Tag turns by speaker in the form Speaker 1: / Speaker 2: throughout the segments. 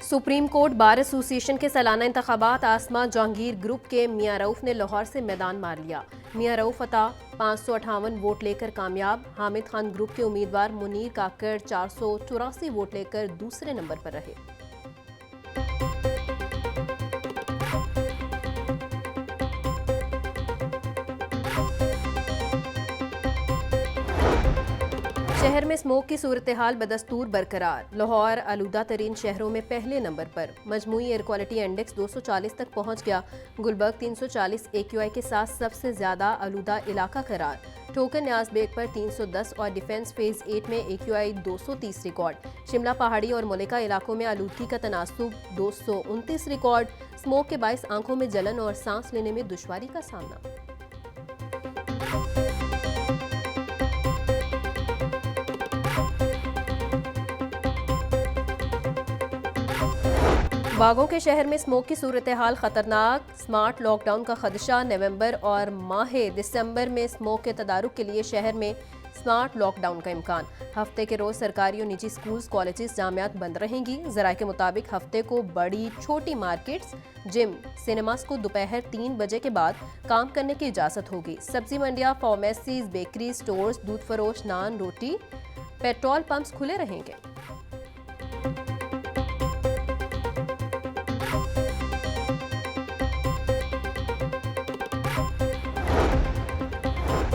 Speaker 1: Supreme court bar association के सालाना इंतखाबात आसमा जहांगीर ग्रुप के मियां रऊफ ने लाहौर से मैदान मार लिया। मियां रऊफ अता 558 वोट लेकर कामयाब। हामिद खान ग्रुप के उम्मीदवार मुनीर काकड़ 484 वोट लेकर दूसरे नंबर पर रहे। शहर में स्मोक की सूरत हाल बदस्तूर बरकरार। लाहौर आलूदा तरीन शहरों में पहले नंबर पर। मजमूई एयर क्वालिटी इंडेक्स 240 तक पहुंच गया। गुलबर्ग 340 AQI के साथ सबसे ज्यादा आलूदा इलाका करार। टोकन न्याज बेग पर 310 और डिफेंस फेज 8 में AQI 230 रिकॉर्ड। शिमला पहाड़ी और मलिका इलाकों में आलूदगी का तनासुब 229 रिकॉर्ड। स्मोक के बाइस आंखों में जलन और सांस लेने में दुश्वारी का सामना। बागों के शहर में स्मोक की सूरत हाल खतरनाक। स्मार्ट लॉकडाउन का खदशा। नवंबर और माह दिसंबर में स्मोक के तदारुक के लिए शहर में स्मार्ट लॉकडाउन का इम्कान। हफ्ते के रोज सरकारी और निजी स्कूल्स, कॉलेजेस, जामियात बंद रहेंगी। जराये के मुताबिक हफ्ते को बड़ी छोटी मार्केट्स, जिम, सिनेमास को दोपहर 3 बजे के बाद काम करने की इजाजत होगी। सब्जी मंडियां, फार्मेसीज, बेकरी, स्टोर्स, दूध फरोश, नान, रोटी, पेट्रोल पंप्स खुले रहेंगे।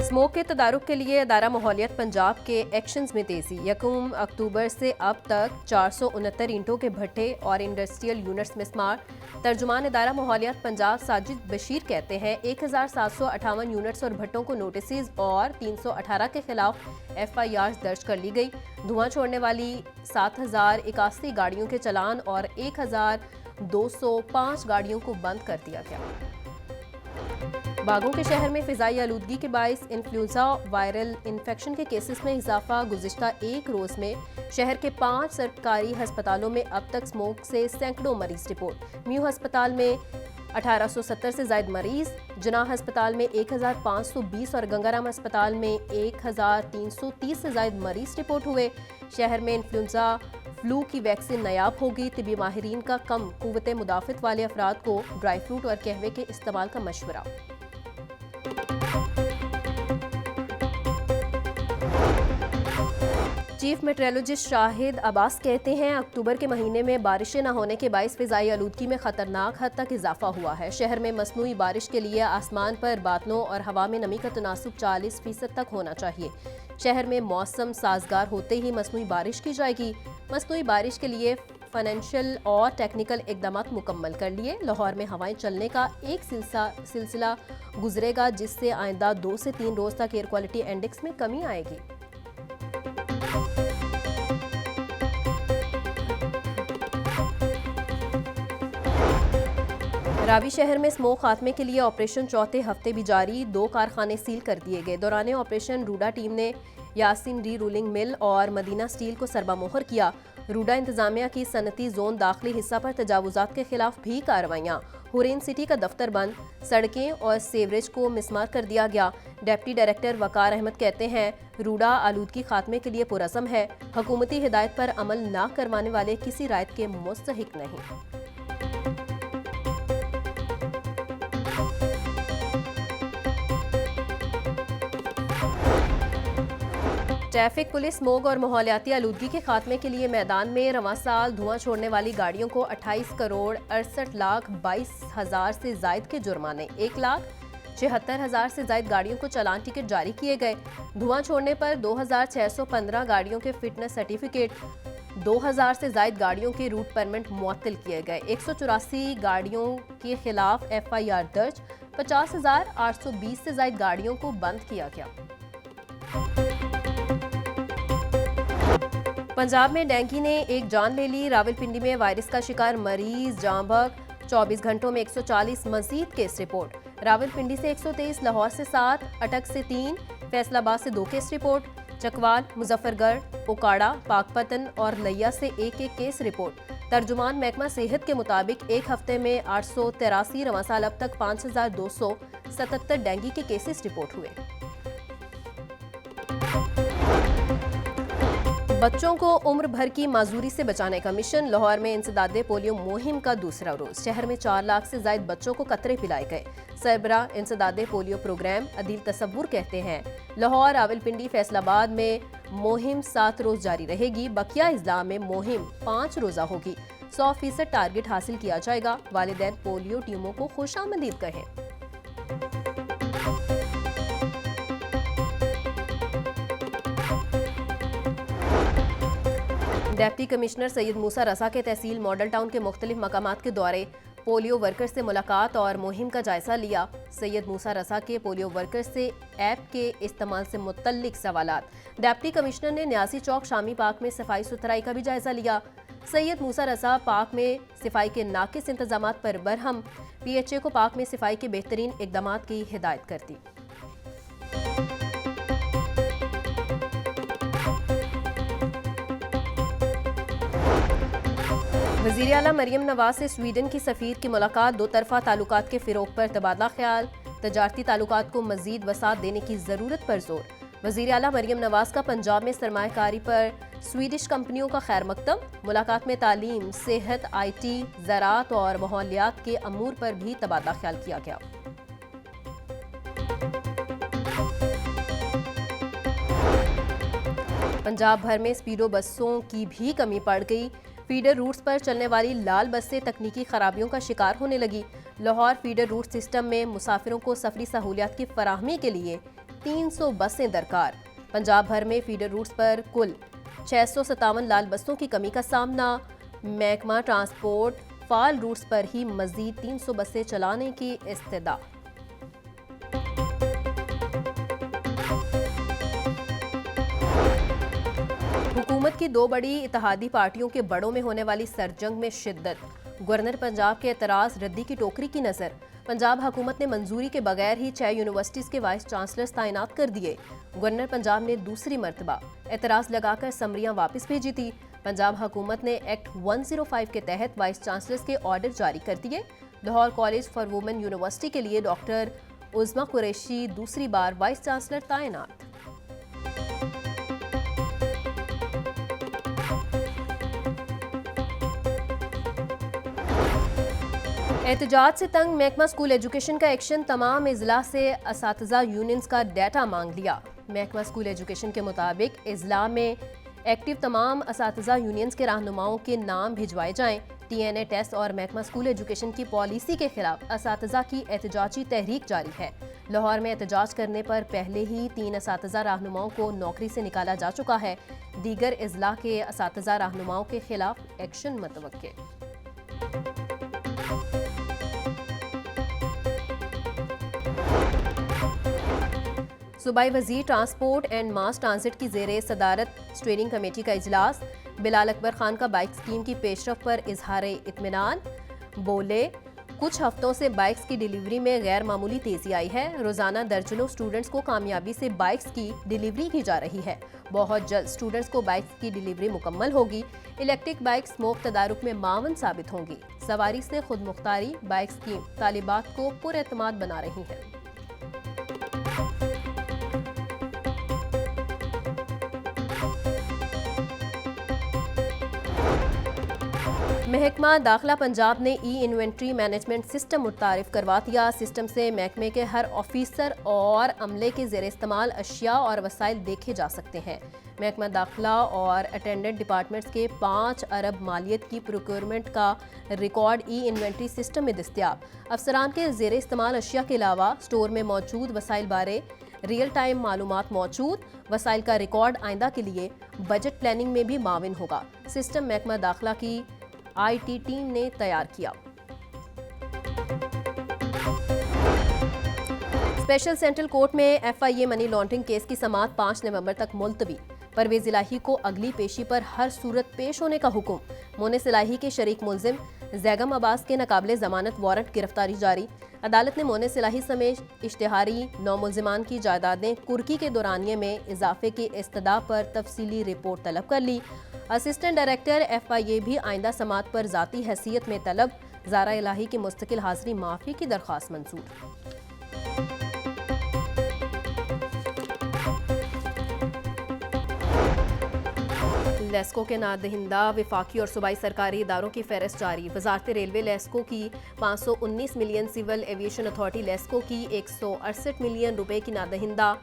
Speaker 1: स्मोक के तदारुक के लिए अदारा माहौलियत पंजाब के एक्शंस में तेजी। 1 अक्टूबर से अब तक 469 ईंटों के भट्टे और इंडस्ट्रियल यूनिट्स में स्मार्ट। तर्जुमान अदारा माहौलियत पंजाब साजिद बशीर कहते हैं 1758 यूनिट्स और भट्टों को नोटिस और 318 के खिलाफ FIR दर्ज कर ली गई। धुआं छोड़ने वाली 7081 गाड़ियों के चलान और 1205 गाड़ियों को बंद कर दिया गया। बागों के शहर में फिजाई आलूदगी के बाइस इन्फ्लुएंजा वायरल इन्फेक्शन के केसेस में इजाफा। गुज़िश्ता एक रोज में शहर के 5 सरकारी अस्पतालों में अब तक स्मोक से सैकड़ों मरीज रिपोर्ट। म्यू अस्पताल में 1870 से ज्यादा मरीज, जनाह अस्पताल में 1520 और गंगाराम अस्पताल में 1330 से ज्यादा मरीज रिपोर्ट हुए। शहर में इन्फ्लुएंजा फ्लू की वैक्सीन नायाब होगी। तिबी माहिरीन का कम कुव्वत मुदाफ़त वाले अफराद को ड्राई फ्रूट और कहवे के इस्तेमाल का मशवरा। चीफ मेट्रोलॉजिस्ट शाहिद अब्बास कहते हैं अक्टूबर के महीने में बारिशें न होने के बाइस फिजाई आलूदगी में खतरनाक हद तक इजाफा हुआ है। शहर में मसनूई बारिश के लिए आसमान पर बादलों और हवा में नमी का तनासुब 40% तक होना चाहिए। शहर में मौसम साजगार होते ही मसनूई बारिश की जाएगी। मसनूई बारिश के लिए फाइनेंशियल और टेक्निकल इकदाम मुकम्मल कर लिए। लाहौर में हवाएं चलने का एक सिलसिला गुजरेगा, जिससे आइंदा 2 से 3 रोज तक एयर क्वालिटी इंडेक्स में कमी आएगी। रावी शहर में स्मोक खात्मे के लिए ऑपरेशन चौथे हफ्ते भी जारी। 2 कारखाने सील कर दिए गए। दौरान ऑपरेशन रूडा टीम ने यासिन री रूलिंग मिल और मदीना स्टील को सरबामोहर किया। रूडा इंतजामिया की सनती जोन दाखिली हिस्सा पर तजावुजात के खिलाफ भी कार्रवाइयाँ। हुरैन सिटी का दफ्तर बंद, सड़कें और सेवरेज को मिसमार कर दिया गया। डिप्टी डायरेक्टर वकार अहमद कहते हैं रूडा आलूदगी खात्मे के लिए पुरअज़म है। हुकूमती हिदायत पर अमल न करवाने वाले किसी रायत के मुस्तहिक नहीं। ट्रैफिक पुलिस स्मोक और माहौलियाती आलूदगी के खात्मे के लिए मैदान में। रवां साल धुआं छोड़ने वाली गाड़ियों को 28 करोड़ 68 लाख 22 हजार से जायद के जुर्माने, 1 लाख 76 हजार से जायद गाड़ियों को चालान टिकट जारी किए गए। धुआं छोड़ने पर 2615 गाड़ियों के फिटनेस सर्टिफिकेट, 2000 से जायद गाड़ियों के रूट परमिट मुअत्तल किए गए। 184 गाड़ियों के खिलाफ FIR दर्ज, 50,820 से जायद गाड़ियों को बंद किया गया। पंजाब में डेंगू ने एक जान ले ली। रावलपिंडी में वायरस का शिकार मरीज जाँ बहक। 24 घंटों में 140 मजीद केस रिपोर्ट। रावलपिंडी से 123, लाहौर से 7, अटक से 3, फैसलाबाद से 2 केस रिपोर्ट। चकवाल, मुजफ्फरगढ़, ओकाड़ा, पाकपतन और लिया से 1-1 केस रिपोर्ट। तर्जुमान महकमा सेहत के मुताबिक एक हफ्ते में 883 रवां साल अब तक 5277 डेंगू के केसेस रिपोर्ट हुए। बच्चों को उम्र भर की माजूरी से बचाने का मिशन। लाहौर में इंसदादे पोलियो मुहिम का दूसरा रोज। शहर में 4 लाख से ज्यादा बच्चों को कतरे पिलाए गए। सरबरा इंसदादे पोलियो प्रोग्राम अदील तसव्वुर कहते हैं लाहौर, रावलपिंडी, फैसलाबाद में मुहिम 7 रोज जारी रहेगी। बकिया अजला में मुहिम 5 रोजा होगी। 100% टारगेट हासिल किया जाएगा। वालिदैन पोलियो टीमों को खुशामदीद कहें। डिप्टी कमिश्नर सैयद मूसा रसा के तहसील मॉडल टाउन के मुख्तलिफ मकामात के दौरे, पोलियो वर्कर्स से मुलाकात और मुहिम का जायजा लिया। सैयद मूसा रसा के पोलियो वर्कर्स से ऐप के इस्तेमाल से मुतल्लिक सवालात। डिप्टी कमिश्नर ने न्यासी चौक शामी पार्क में सफाई सुथराई का भी जायजा लिया। सैयद मूसा रसा पार्क में सफाई के नाकिस इंतजामात पर बरहम। PHA को पार्क में सफाई के बेहतरीन इकदामात की हिदायत कर दी। वज़ीर आला मरियम नवाज से स्वीडन की सफ़ीर की मुलाकात। दो तरफा ताल्लुकात के फ़िरोग पर तबादला ख्याल। तजारती ताल्लुकात को मज़ीद वसात देने की ज़रूरत पर जोर। वज़ीर आला मरियम नवाज का पंजाब में सरमायाकारी पर स्वीडिश कंपनियों का खैर मकदम। मुलाकात में तालीम, सेहत, IT, ज़राअत और माहौलियात के अमूर पर भी तबादला ख्याल किया गया। पंजाब भर में स्पीडो बसों की भी कमी पड़ गई। फीडर रूट्स पर चलने वाली लाल बसें तकनीकी खराबियों का शिकार होने लगी। लाहौर फीडर रूट सिस्टम में मुसाफिरों को सफरी सहूलियात की फराहमी के लिए 300 बसें दरकार। पंजाब भर में फीडर रूट्स पर कुल 657 लाल बसों की कमी का सामना। महकमा ट्रांसपोर्ट फाल रूट्स पर ही मजीद 300 बसें चलाने की इस्तदा। हुकूमत की 2 बड़ी इत्तेहादी पार्टियों के बड़ों में होने वाली सरजंग में शिद्दत। गवर्नर पंजाब के एतराज़ रद्दी की टोकरी की नज़र। पंजाब हुकूमत ने मंजूरी के बगैर ही 6 यूनिवर्सिटीज़ के वाइस चांसलर्स तैनात कर दिए। गवर्नर पंजाब ने दूसरी मरतबा एतराज़ लगाकर समरियां वापस भेजी थी। पंजाब हुकूमत ने एक्ट 105 के तहत वाइस चांसलर्स के ऑर्डर जारी कर दिए। Lahore college for women university के लिए डॉक्टर उज़मा कुरैशी दूसरी बार वाइस चांसलर तैनात। एहतजाज से तंग महकमा स्कूल एजुकेशन का एक्शन। तमाम इजला से असातिज़ा यूनियंस का डाटा मांग लिया। महकमा स्कूल एजुकेशन के मुताबिक इजला में एक्टिव तमाम असातिज़ा यूनियंस के रहनुमाओं के नाम भिजवाए जाएं। TNA टेस्ट और महकमा स्कूल एजुकेशन की पॉलिसी के खिलाफ असातिज़ा की एहतजाजी तहरीक जारी है। लाहौर में एहतजाज करने पर पहले ही 3 असातिज़ा रहनुमाओं को नौकरी से निकाला जा चुका है। दीगर इजला के असातिज़ा रहनुमाओं के खिलाफ एक्शन मुतवक्के। सूबाई वज़ीर ट्रांसपोर्ट एंड मास ट्रांजिट की ज़ेरे सदारत स्टीयरिंग कमेटी का इजलास। बिलाल अकबर खान का बाइक स्कीम की पेशरफ पर इजहार इत्मीनान। बोले, कुछ हफ्तों से बाइक्स की डिलीवरी में गैर मामूली तेजी आई है। रोजाना दर्जनों स्टूडेंट्स को कामयाबी से बाइक्स की डिलीवरी की जा रही है। बहुत जल्द स्टूडेंट्स को बाइक्स की डिलीवरी मुकम्मल होगी। इलेक्ट्रिक बाइक स्मोक तदारुक में मावन साबित होंगी। सवारी से खुद मुख्तारी बाइक स्कीम तालिबात को पुरएतमाद बना रही है। महकमा दाखिला पंजाब ने इन्वेंट्री मैनेजमेंट सिस्टम मुतारिफ करवा दिया। सिस्टम से महकमे के हर ऑफिसर और अमले के ज़ेर इस्तेमाल अशिया और वसाइल देखे जा सकते हैं। महकमा दाखिला और अटेंडेंट डिपार्टमेंट्स के 5 अरब मालियत की प्रोक्योरमेंट का रिकॉर्ड इन्वेंट्री सिस्टम में दस्तियाब। अफसरान के ज़ेर इस्तेमाल अशिया के अलावा स्टोर में मौजूद वसाइल बारे रियल टाइम मालूमात मौजूद। वसाइल का रिकॉर्ड आइंदा के लिए बजट प्लानिंग में भी माविन होगा। सिस्टम महकमा दाखिला की IT टीम ने तैयार किया। स्पेशल सेंट्रल कोर्ट में FIA मनी लॉन्ड्रिंग केस की समाअत 5 नवंबर तक मुलतवी। परवेज इलाही को अगली पेशी पर हर सूरत पेश होने का हुक्म। मोनिस इलाही के शरीक मुलजिम जैगम अब्बास के नाकाबिले जमानत वारंट गिरफ्तारी जारी। अदालत ने मोनिस इलाही समेत इश्तिहारी 9 मुलजिमान की जायदादें कुर्की के दौरानिये में इजाफे के इस्तदा पर तफसीली रिपोर्ट तलब कर ली। असिस्टेंट डायरेक्टर FIA भी आइंदा समात पर ज़ाती हैसियत में तलब, ज़ारा इलाही की मुस्तकिल हाजिरी माफ़ी की दरख्वास्त मंजूर। लेस्को के नादहिंदा विफाकी और सूबाई सरकारी इदारों की फहरिस्त जारी। वजारत रेलवे लेस्को की 519 million, civil aviation authority LESCO की 168 मिलियन रुपए की नादहिंदा,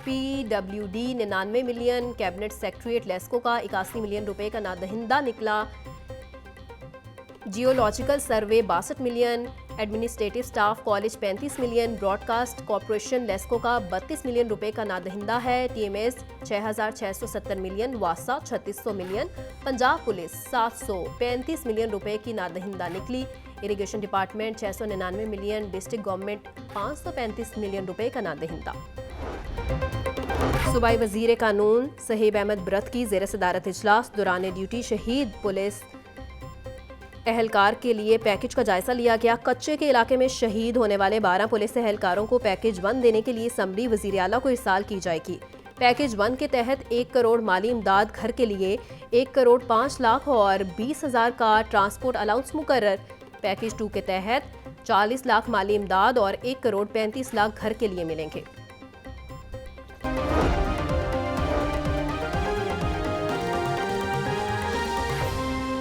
Speaker 1: PWD 99 million, cabinet secretariat LESCO का 81 मिलियन रुपए का नादहिंदा निकला। Geological survey 62 million, administrative staff college 35 million, broadcast corporation LESCO का 32 मिलियन रुपए का नादहिंदा है। TMS 6670 मिलियन, वासा 3600 मिलियन, पंजाब पुलिस 735 मिलियन रुपए की नादहिंदा निकली। Irrigation department 699 million, district government 535 million रुपए का नादहिंदा। सूबाई वजीर कानून सहीब अहमद ब्रत की ज़ेर सदारत इजलास दौरान ड्यूटी शहीद पुलिस एहलकार के लिए पैकेज का जायजा लिया गया। कच्चे के इलाके में शहीद होने वाले 12 पुलिस एहलकारों को पैकेज 1 देने के लिए असम्बली वजीर आला को इरसाल की जाएगी। पैकेज 1 के तहत 1 करोड़ माली इमदाद घर के लिए, 1 करोड़ 5 लाख और 20,000 का ट्रांसपोर्ट अलाउंस मुकर्रर। पैकेज 2 के तहत 40 लाख माली इमदाद और 1 करोड़ 35 लाख घर के लिए मिलेंगे।